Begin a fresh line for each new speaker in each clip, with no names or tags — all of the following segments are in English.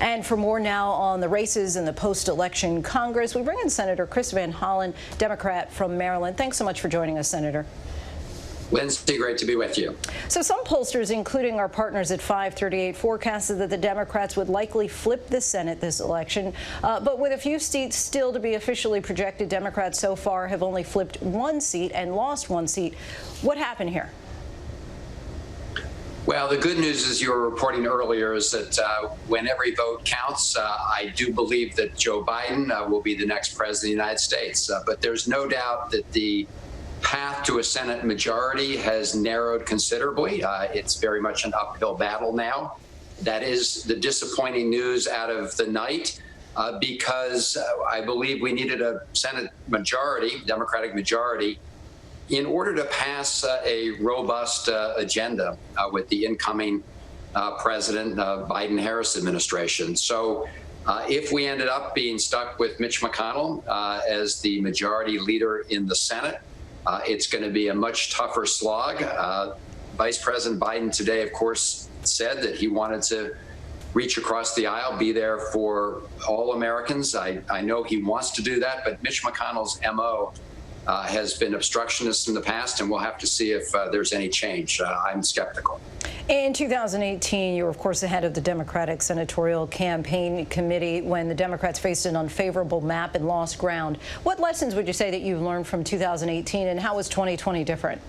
And for more now on the races in the post-election Congress, we bring in Senator Chris Van Hollen, Democrat from Maryland. Thanks so much for joining us, Senator.
Linsey, great to be with you.
So some pollsters, including our partners at 538, forecasted that the Democrats would likely flip the Senate this election. But with a few seats still to be officially projected, Democrats so far have only flipped one seat and lost one seat. What happened here?
Well, the good news, as you were reporting earlier, is that when every vote counts, I do believe that Joe Biden will be the next president of the United States. But there's no doubt that the path to a Senate majority has narrowed considerably. It's very much an uphill battle now. That is the disappointing news out of the night, because I believe we needed a Senate majority, Democratic majority, in order to pass a robust agenda with the incoming President Biden-Harris administration. So if we ended up being stuck with Mitch McConnell as the majority leader in the Senate, it's going to be a much tougher slog. Vice President Biden today, of course, said that he wanted to reach across the aisle, be there for all Americans. I know he wants to do that, but Mitch McConnell's MO has been obstructionist in the past, and we'll have to see if there's any change. I'm skeptical.
In 2018, you were, of course, the head of the Democratic Senatorial Campaign Committee when the Democrats faced an unfavorable map and lost ground. What lessons would you say that you learned from 2018, and how was 2020 different?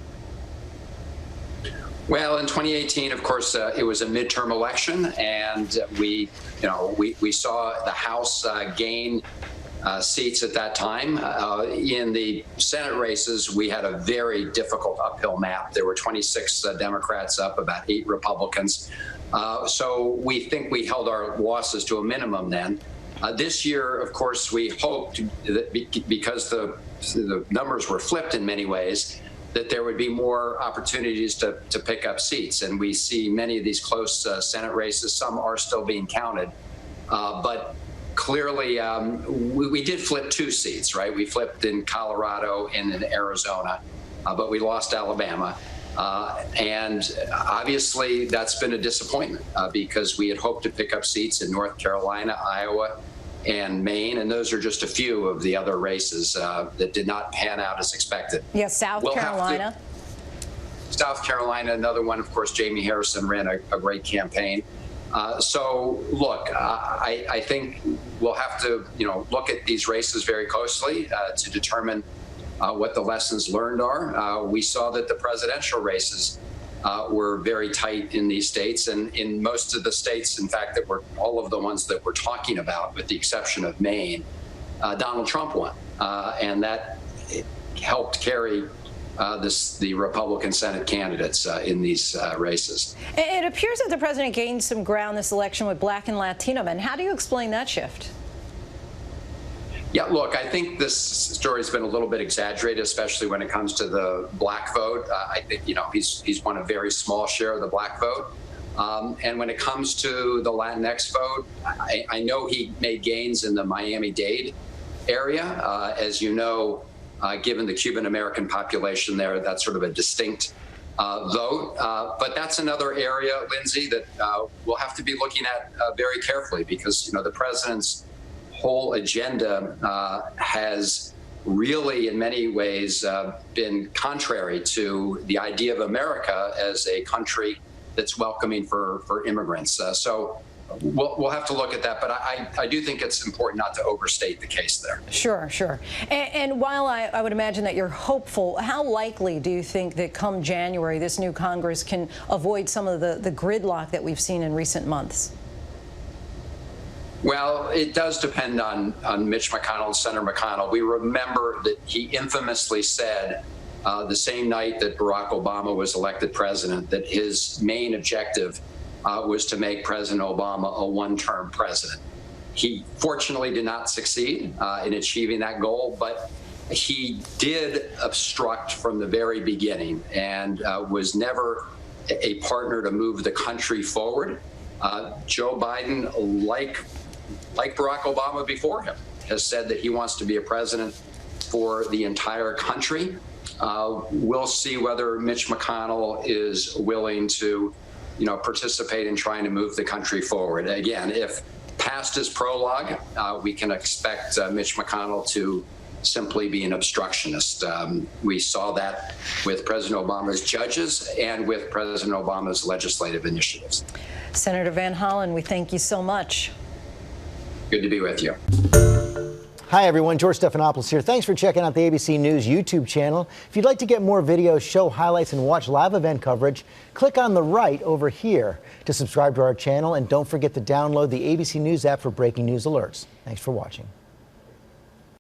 Well, in 2018, of course, it was a midterm election, and we saw the House gain seats at that time. In the Senate races, we had a very difficult uphill map. There were 26 Democrats up, about 8 Republicans. So we think we held our losses to a minimum then. This year, of course, we hoped that because the numbers were flipped in many ways, that there would be more opportunities to pick up seats. And we see many of these close Senate races. Some are still being counted. But clearly, we did flip 2 seats, right? We flipped in Colorado and in Arizona, but we lost Alabama. And obviously, that's been a disappointment because we had hoped to pick up seats in North Carolina, Iowa, and Maine, and those are just a few of the other races that did not pan out as expected.
Yes, South Carolina.
South Carolina, another one. Of course, Jamie Harrison ran a great campaign. So, look, I think we'll have to, look at these races very closely to determine what the lessons learned are. We saw that the presidential races were very tight in these states, and in most of the states, in fact, that were all of the ones that we're talking about, with the exception of Maine, Donald Trump won, and that helped carry the Republican Senate candidates in these races.
It appears that the president gained some ground this election with Black and Latino men. How do you explain that shift?
Yeah, look, I think this story's been a little bit exaggerated, especially when it comes to the Black vote. I think, he's won a very small share of the Black vote. And when it comes to the Latinx vote, I know he made gains in the Miami-Dade area. As you know, given the Cuban-American population there, that's sort of a distinct vote. But that's another area, Linsey, that we'll have to be looking at very carefully because, the president's whole agenda has really, in many ways, been contrary to the idea of America as a country that's welcoming for immigrants. So we'll have to look at that, but I do think it's important not to overstate the case there.
Sure. And while I would imagine that you're hopeful, how likely do you think that come January this new Congress can avoid some of the gridlock that we've seen in recent months?
Well, it does depend on Mitch McConnell and Senator McConnell. We remember that he infamously said the same night that Barack Obama was elected president that his main objective was to make President Obama a one-term president. He fortunately did not succeed in achieving that goal, but he did obstruct from the very beginning and was never a partner to move the country forward. Joe Biden, like Barack Obama before him, has said that he wants to be a president for the entire country. We'll see whether Mitch McConnell is willing to, participate in trying to move the country forward. Again, if past his prologue, we can expect Mitch McConnell to simply be an obstructionist. We saw that with President Obama's judges and with President Obama's legislative initiatives.
Senator Van Hollen, we thank you so much.
Good to be with you.
Hi, everyone. George Stephanopoulos here. Thanks for checking out the ABC News YouTube channel. If you'd like to get more videos, show highlights, and watch live event coverage, click on the right over here to subscribe to our channel. And don't forget to download the ABC News app for breaking news alerts. Thanks for watching.